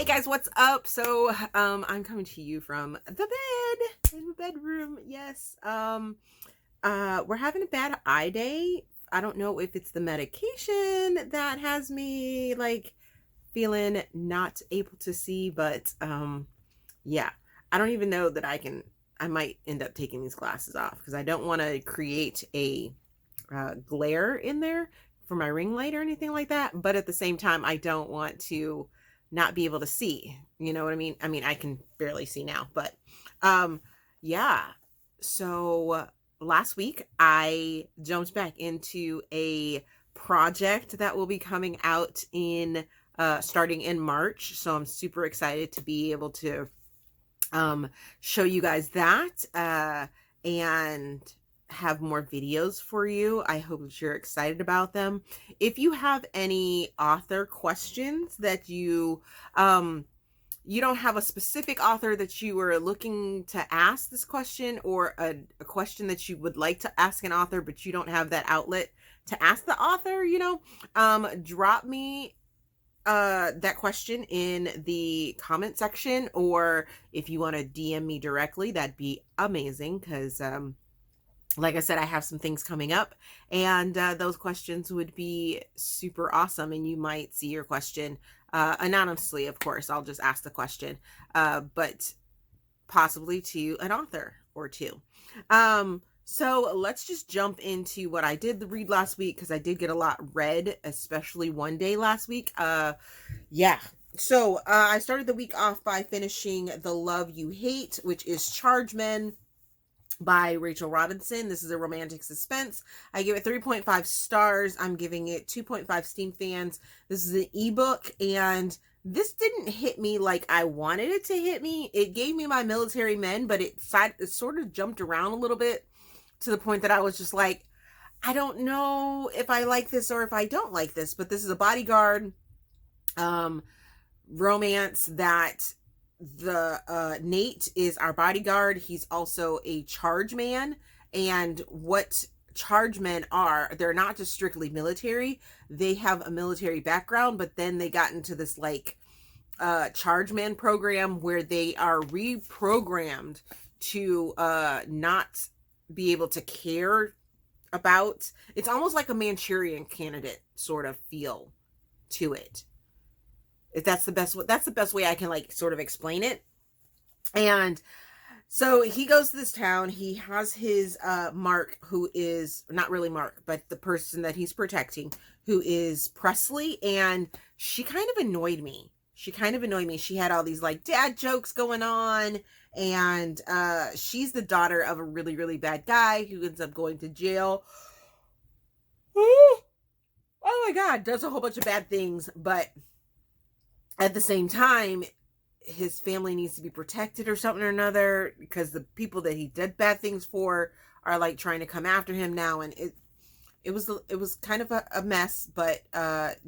Hey guys, what's up? So, I'm coming to you from the bed in the bedroom. Yes. We're having a bad eye day. I don't know if it's the medication that has me like feeling not able to see, but yeah. I don't even know that I might end up taking these glasses off because I don't want to create a glare in there for my ring light or anything like that. But at the same time, I don't want to not be able to see. You know what I mean? I mean, I can barely see now, but um, yeah. So last week, I jumped back into a project that will be coming out in starting in March. So I'm super excited to be able to show you guys that and have more videos for you. I hope that you're excited about them. If you have any author questions that you don't have a specific author that you were looking to ask this question, or a question that you would like to ask an author but you don't have that outlet to ask the author, drop me that question in the comment section, or if you want to DM me directly, that'd be amazing, because like I said, I have some things coming up, and those questions would be super awesome, and you might see your question anonymously. Of course, I'll just ask the question, but possibly to an author or two. So let's just jump into what I did read last week, because I did get a lot read, especially one day last week. Yeah. So I started the week off by finishing The Love You Hate, which is Charge Men by Rachel Robinson. This is a romantic suspense. I give it 3.5 stars. I'm giving it 2.5 Steam fans. This is an ebook, and this didn't hit me like I wanted it to hit me. It gave me my military men, but it sort of jumped around a little bit, to the point that I was just like, I don't know if I like this or if I don't like this. But this is a bodyguard romance that the Nate is our bodyguard. He's also a charge man, and what charge men are, they're not just strictly military. They have a military background, but then they got into this like charge man program where they are reprogrammed to not be able to care about. It's almost like a Manchurian Candidate sort of feel to it. If that's the best way I can like sort of explain it. And so he goes to this town. He has his Mark, who is not really Mark, but the person that he's protecting, who is Presley, and she kind of annoyed me. She had all these like dad jokes going on, and she's the daughter of a really, really bad guy who ends up going to jail. Oh my God, does a whole bunch of bad things, but at the same time, his family needs to be protected or something or another, because the people that he did bad things for are like trying to come after him now, and it was kind of a mess, but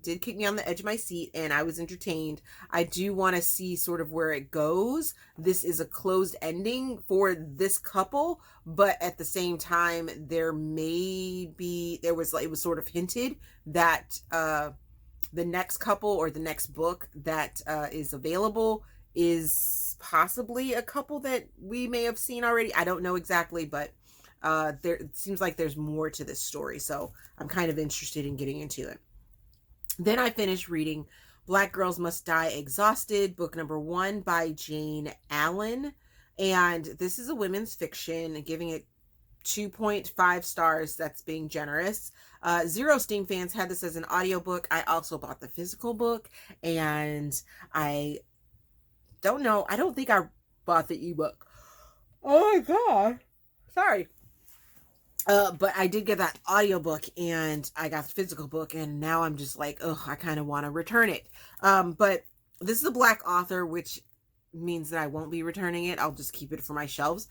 did keep me on the edge of my seat, and I was entertained. I do want to see sort of where it goes. This is a closed ending for this couple, but at the same time, it was sort of hinted that the next couple, or the next book that is available, is possibly a couple that we may have seen already. I don't know exactly, but it seems like there's more to this story, so I'm kind of interested in getting into it. Then I finished reading Black Girls Must Die Exhausted, book number 1 by Jayne Allen, and this is a women's fiction, giving it 2.5 stars. That's being generous. 0 Steam fans. Had this as an audiobook. I also bought the physical book, and I don't know, I don't think I bought the ebook. Oh my God, sorry. But I did get that audiobook, and I got the physical book, and now I'm just like, oh, I kind of want to return it. But this is a Black author, which means that I won't be returning it. I'll just keep it for my shelves.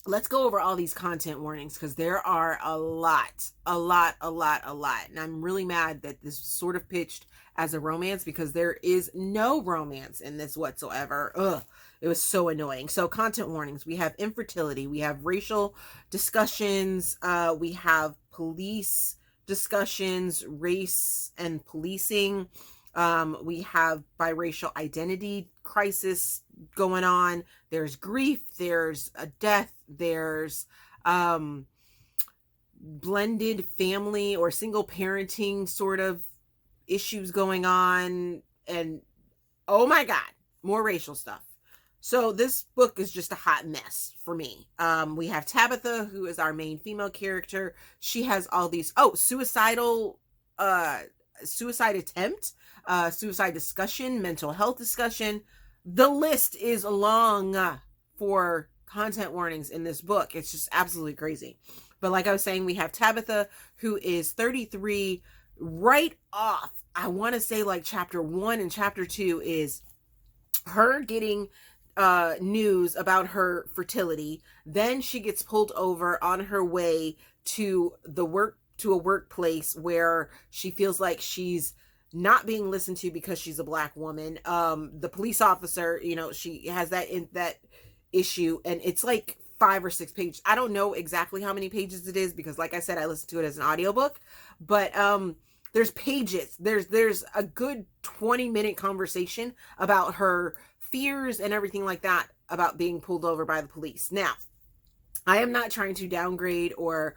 Let's go over all these content warnings, because there are a lot. And I'm really mad that this was sort of pitched as a romance, because there is no romance in this whatsoever. Ugh. It was so annoying. So content warnings. We have infertility. We have racial discussions. We have police discussions, race and policing. We have biracial identity crisis going on. There's grief, there's a death, there's blended family or single parenting sort of issues going on. And oh my God, more racial stuff. So this book is just a hot mess for me. We have Tabitha, who is our main female character. She has all these, suicide attempt, suicide discussion, mental health discussion. The list is long for content warnings in this book. It's just absolutely crazy. But like I was saying, we have Tabitha, who is 33 right off. I want to say like chapter 1 and chapter 2 is her getting news about her fertility. Then she gets pulled over on her way to a workplace where she feels like she's not being listened to because she's a Black woman. The police officer, she has that issue, and it's like 5 or 6 pages. I don't know exactly how many pages it is because, like I said, I listened to it as an audiobook, but there's pages. There's a good 20-minute conversation about her fears and everything like that about being pulled over by the police. Now, I am not trying to downgrade or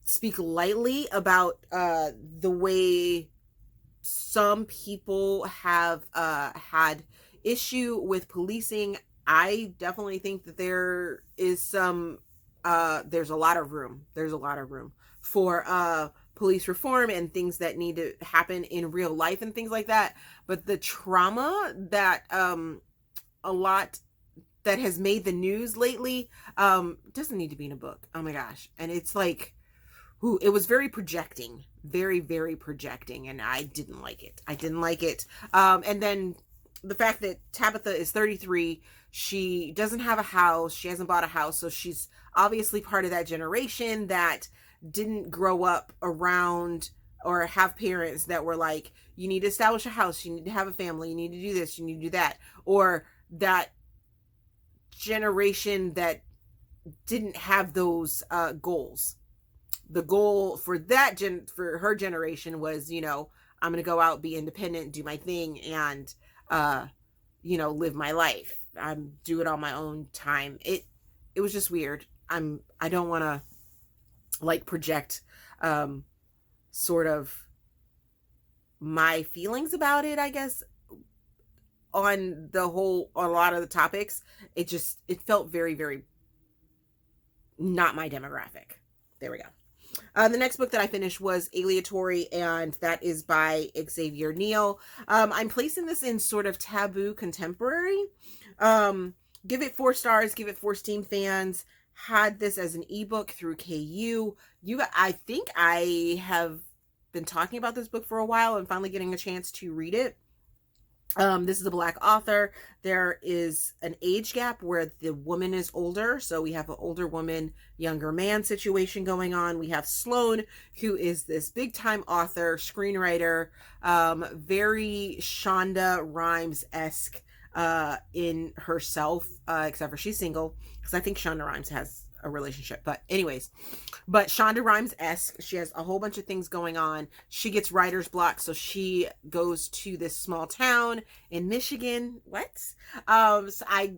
speak lightly about the way some people have had issue with policing. I definitely think that there is there's a lot of room for police reform and things that need to happen in real life and things like that. But the trauma that a lot that has made the news lately doesn't need to be in a book. Oh my gosh. And it's like, it was very projecting, very, very projecting. And I didn't like it. And then the fact that Tabitha is 33, she doesn't have a house. She hasn't bought a house. So she's obviously part of that generation that didn't grow up around or have parents that were like, you need to establish a house, you need to have a family, you need to do this, you need to do that. Or that generation that didn't have those goals. The goal for for her generation was, I'm going to go out, be independent, do my thing, and, live my life. I'm do it on my own time. It was just weird. I don't want to like project, sort of my feelings about it, I guess, on a lot of the topics. It felt very, very not my demographic. There we go. The next book that I finished was Aleatory, and that is by Xavier Neal. I'm placing this in sort of taboo contemporary. Give it 4 stars, give it 4 Steam fans. Had this as an ebook through KU. I think I have been talking about this book for a while and finally getting a chance to read it. This is a Black author. There is an age gap where the woman is older. So we have an older woman, younger man situation going on. We have Sloane, who is this big time author, screenwriter, very Shonda Rhimes-esque in herself, except for she's single, because I think Shonda Rhimes has a relationship. But anyways, Shonda Rhimes-esque. She has a whole bunch of things going on. She gets writer's block, so she goes to this small town in Michigan. What? So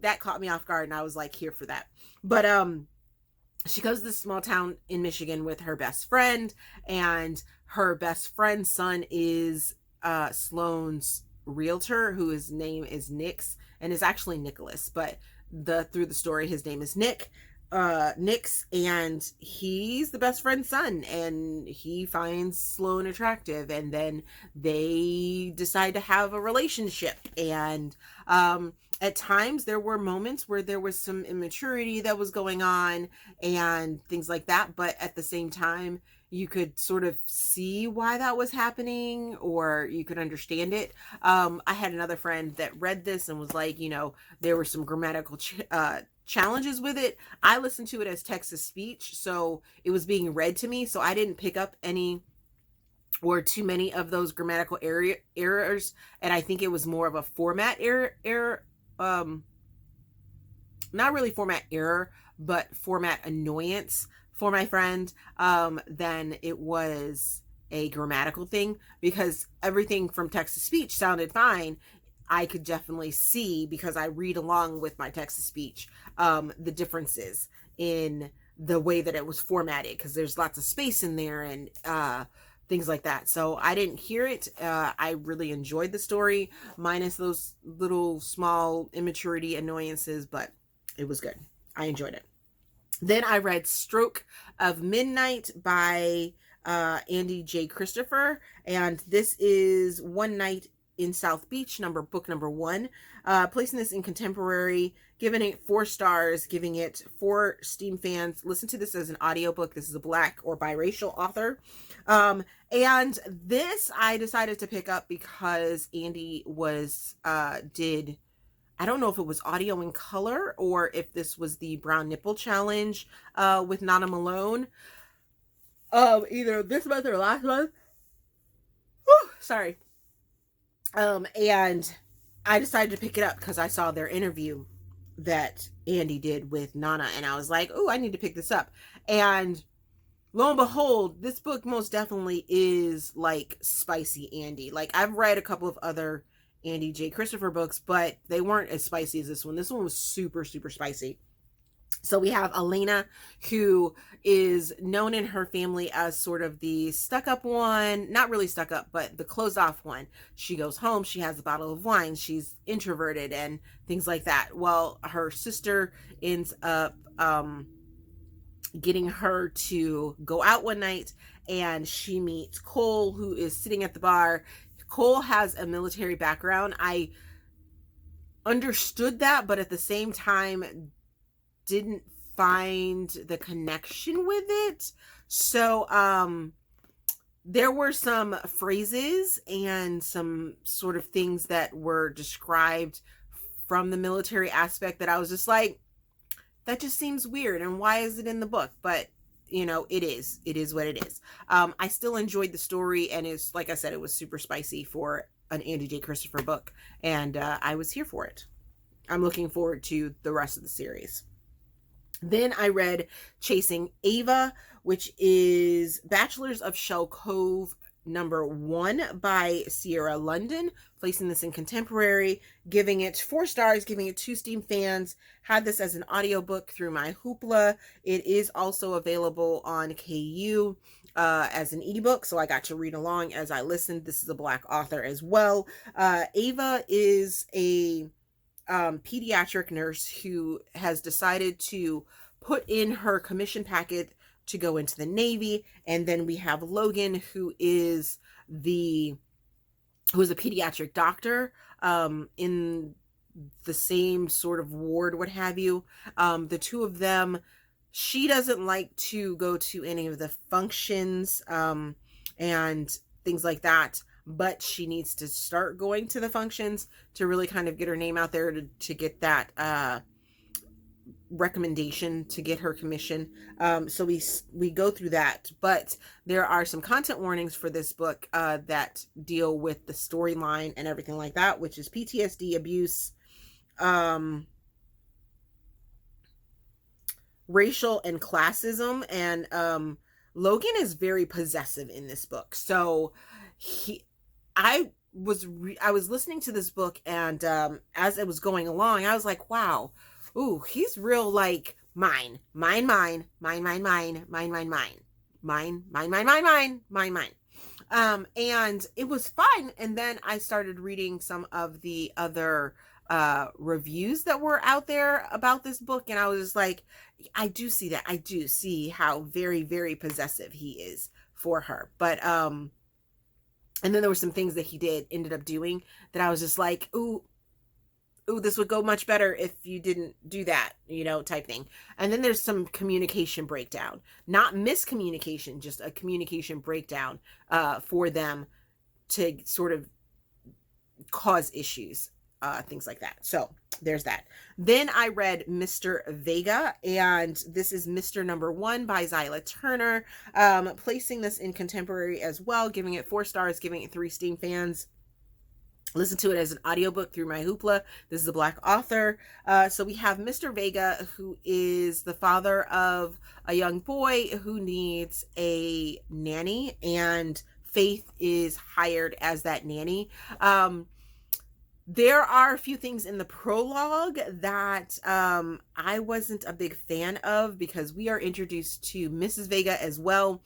that caught me off guard, and I was like, here for that. But she goes to this small town in Michigan with her best friend, and her best friend's son is Sloane's realtor, whose name is Nix, and is actually Nicholas, but through the story his name is Nix, and he's the best friend's son, and he finds Sloane attractive, and then they decide to have a relationship. And at times there were moments where there was some immaturity that was going on and things like that, but at the same time you could sort of see why that was happening, or you could understand it. I had another friend that read this and was like, there were some grammatical challenges with it. I listened to it as text to speech, so it was being read to me, so I didn't pick up any or too many of those grammatical errors, and I think it was more of a format error, not really format error, but format annoyance for my friend, than it was a grammatical thing, because everything from text to speech sounded fine. I could definitely see, because I read along with my text to speech, the differences in the way that it was formatted, because there's lots of space in there and things like that. So I didn't hear it. I really enjoyed the story, minus those little small immaturity annoyances, but it was good. I enjoyed it. Then I read Stroke of Midnight by Andie J. Christopher, and this is One Night in South Beach, book number 1. Placing this in contemporary, giving it 4 stars, giving it 4 Steam fans. Listen to this as an audiobook. This is a Black or biracial author. And this I decided to pick up because Andie did, I don't know if it was audio in color or if this was the Brown Nipple Challenge with Nana Malone. Either this month or last month. Whew, sorry. And I decided to pick it up because I saw their interview that Andie did with Nana, and I was like, oh, I need to pick this up. And lo and behold, this book most definitely is like spicy Andie. Like, I've read a couple of other Andie J. Christopher books, but they weren't as spicy as this one. This one was super, super spicy. So we have Elena, who is known in her family as sort of the stuck-up one. Not really stuck-up, but the closed-off one. She goes home, she has a bottle of wine, she's introverted and things like that. Well, her sister ends up getting her to go out one night, and she meets Cole, who is sitting at the bar. Cole has a military background. I understood that, but at the same time didn't find the connection with it. So there were some phrases and some sort of things that were described from the military aspect that I was just like, that just seems weird, and why is it in the book? But you know, it is what it is. I still enjoyed the story, and it's, like I said, it was super spicy for an Andie J. Christopher book, and I was here for it. I'm looking forward to the rest of the series. Then I read Chasing Ava, which is Bachelors of Shell Cove number 1 by Siera London. Placing this in contemporary, giving it 4 stars, giving it 2 Steam fans. Had this as an audiobook through my Hoopla. It is also available on KU as an ebook, so I got to read along as I listened. This is a Black author as well. Ava is a pediatric nurse who has decided to put in her commission packet to go into the Navy. And then we have Logan, who is a pediatric doctor in the same sort of ward, what have you. The two of them, she doesn't like to go to any of the functions and things like that, but she needs to start going to the functions to really kind of get her name out there to get that recommendation to get her commission. So we go through that, but there are some content warnings for this book that deal with the storyline and everything like that, which is PTSD, abuse, racial and classism, and Logan is very possessive in this book. So I was listening to this book, and as it was going along, I was like, wow, ooh, he's real, like, mine. And it was fun. And then I started reading some of the other reviews that were out there about this book, and I was just like, I do see that. I do see how very, very possessive he is for her. But and then there were some things that he ended up doing that I was just like, ooh, this would go much better if you didn't do that, type thing. And then there's some communication breakdown, not miscommunication, just a communication breakdown for them to sort of cause issues, things like that. So there's that. Then I read Mr. Vega, and this is Mr. number 1 by Xyla Turner, placing this in contemporary as well, giving it 4 stars, giving it 3 Steam fans. Listen to it as an audiobook through my Hoopla. This is a Black author. So we have Mr. Vega, who is the father of a young boy who needs a nanny and Faith is hired as that nanny. There are a few things in the prologue that I wasn't a big fan of, because we are introduced to Mrs. Vega as well.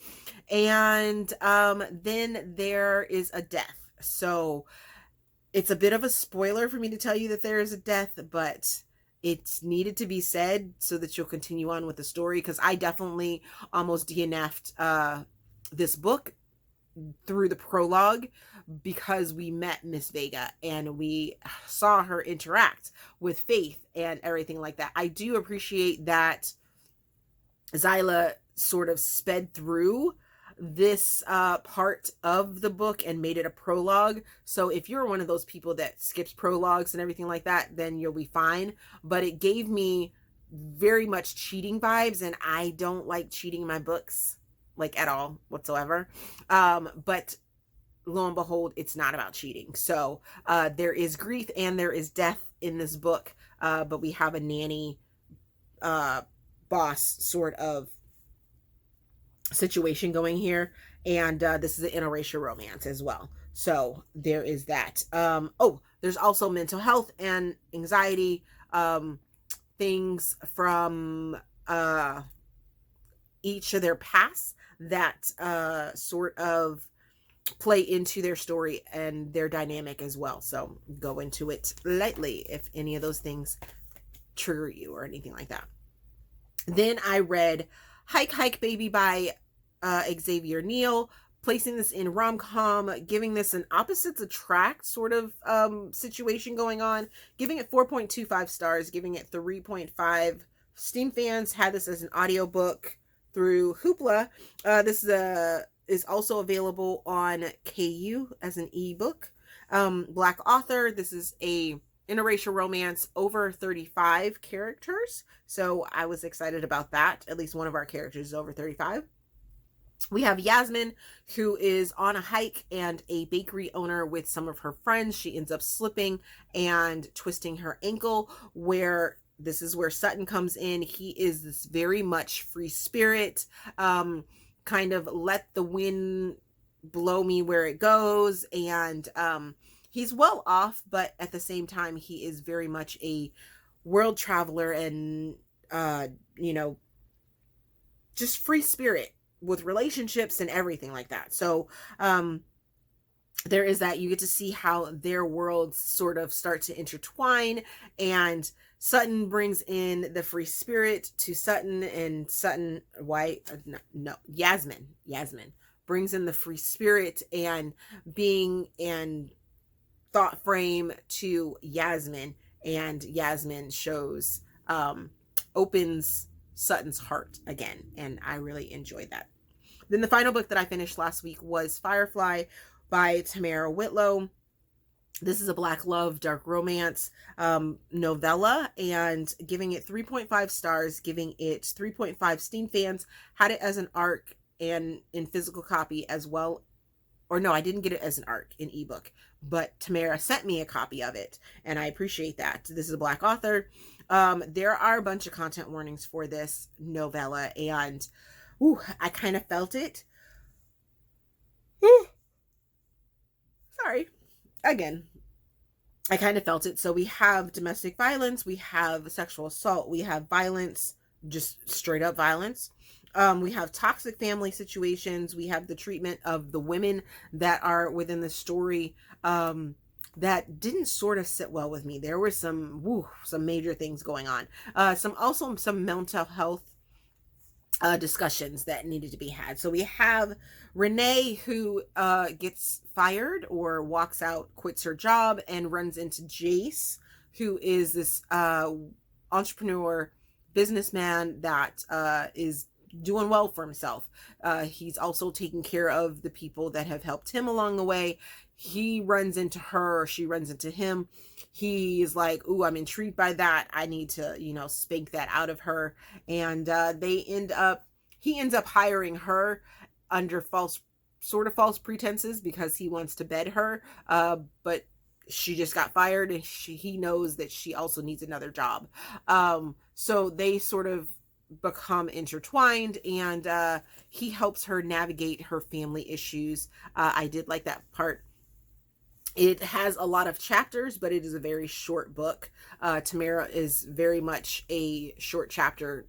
And then there is a death. So it's a bit of a spoiler for me to tell you that there is a death, but it's needed to be said so that you'll continue on with the story, because I definitely almost DNF'd this book through the prologue, because we met Miss Vega and we saw her interact with Faith and everything like that. I do appreciate that Xyla sort of sped through this part of the book and made it a prologue. So if you're one of those people that skips prologues and everything like that, then you'll be fine. But it gave me very much cheating vibes, and I don't like cheating in my books, like, at all whatsoever. But lo and behold, it's not about cheating. So there is grief and there is death in this book, but we have a nanny boss sort of situation going here, and this is an interracial romance as well. So there is that. Oh, there's also mental health and anxiety things from each of their pasts that sort of play into their story and their dynamic as well. So go into it lightly if any of those things trigger you or anything like that. Then I read Hike Hike Baby by Xavier Neal, placing this in rom-com, giving this an opposites attract sort of situation going on, giving it 4.25 stars, giving it 3.5. Steam fans had this as an audiobook through Hoopla. This is also available on KU as an ebook. Black author. This is a interracial romance over 35 characters. So I was excited about that. At least one of our characters is over 35. We have Yasmin, who is on a hike and a bakery owner with some of her friends. She ends up slipping and twisting her ankle, where this is where Sutton comes in. He is this very much free spirit, kind of let the wind blow me where it goes. And he's well off, but at the same time, he is very much a world traveler and, just free spirit with relationships and everything like that. So there is that. You get to see how their worlds sort of start to intertwine, and Sutton brings in the free spirit to Sutton, and Sutton, Yasmin brings in the free spirit and being and thought frame to Yasmin, and Yasmin shows, opens Sutton's heart again, and I really enjoyed that. Then the final book that I finished last week was Firefly by Tamara Whitlow. This is a Black love, dark romance novella, and giving it 3.5 stars, giving it 3.5 Steam fans. Had it as an ARC and in physical copy as well. Or no, I didn't get it as an ARC in ebook, but Tamara sent me a copy of it, and I appreciate that. This is a Black author. There are a bunch of content warnings for this novella, and I kind of felt it. Sorry. Again, I kind of felt it. So we have domestic violence, we have sexual assault, we have violence, just straight up violence. We have toxic family situations. We have the treatment of the women that are within the story that didn't sort of sit well with me. There were some major things going on. Some mental health discussions that needed to be had. So we have Renee, who gets fired or walks out, quits her job, and runs into Jace, who is this entrepreneur businessman that is doing well for himself. He's also taking care of the people that have helped him along the way. He runs into her, she runs into him. He is like, I'm intrigued by that. I need to, spank that out of her. And he ends up hiring her under false pretenses because he wants to bed her. But she just got fired, and he knows that she also needs another job. So they sort of become intertwined, and he helps her navigate her family issues. I did like that part. It has a lot of chapters, but it is a very short book. Tamara is very much a short chapter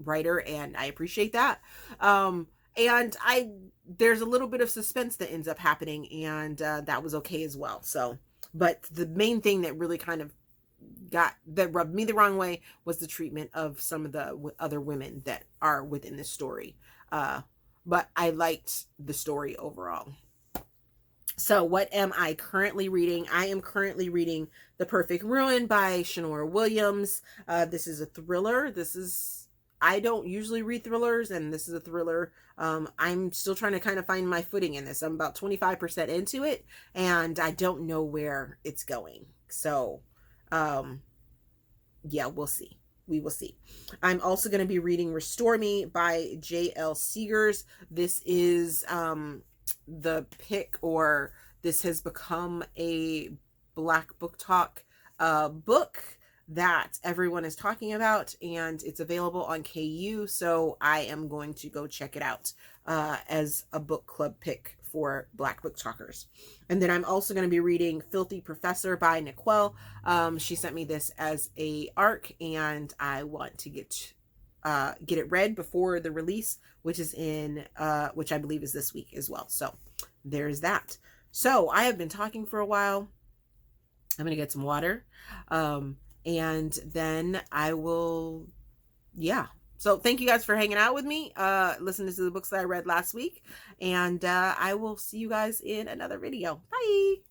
writer, and I appreciate that. And there's a little bit of suspense that ends up happening, and that was okay as well. So, but the main thing that really kind of rubbed me the wrong way was the treatment of some of the other women that are within the story. But I liked the story overall. So what am I currently reading? I am currently reading The Perfect Ruin by Shanora Williams. This is a thriller. I don't usually read thrillers, and this is a thriller. I'm still trying to kind of find my footing in this. I'm about 25% into it, and I don't know where it's going. So, yeah, we'll see. We will see. I'm also going to be reading Restore Me by J.L. Seegars. This is the pick, or this has become a Black Book Talk book that everyone is talking about, and it's available on KU, so I am going to go check it out as a book club pick for Black Book Talkers. And then I'm also going to be reading Filthy Professor by Niquel. She sent me this as a ARC, and I want to get it read before the release, which I believe is this week as well. So there's that. So I have been talking for a while. I'm going to get some water. And then I will, yeah. So thank you guys for hanging out with me, listening to the books that I read last week. And I will see you guys in another video. Bye.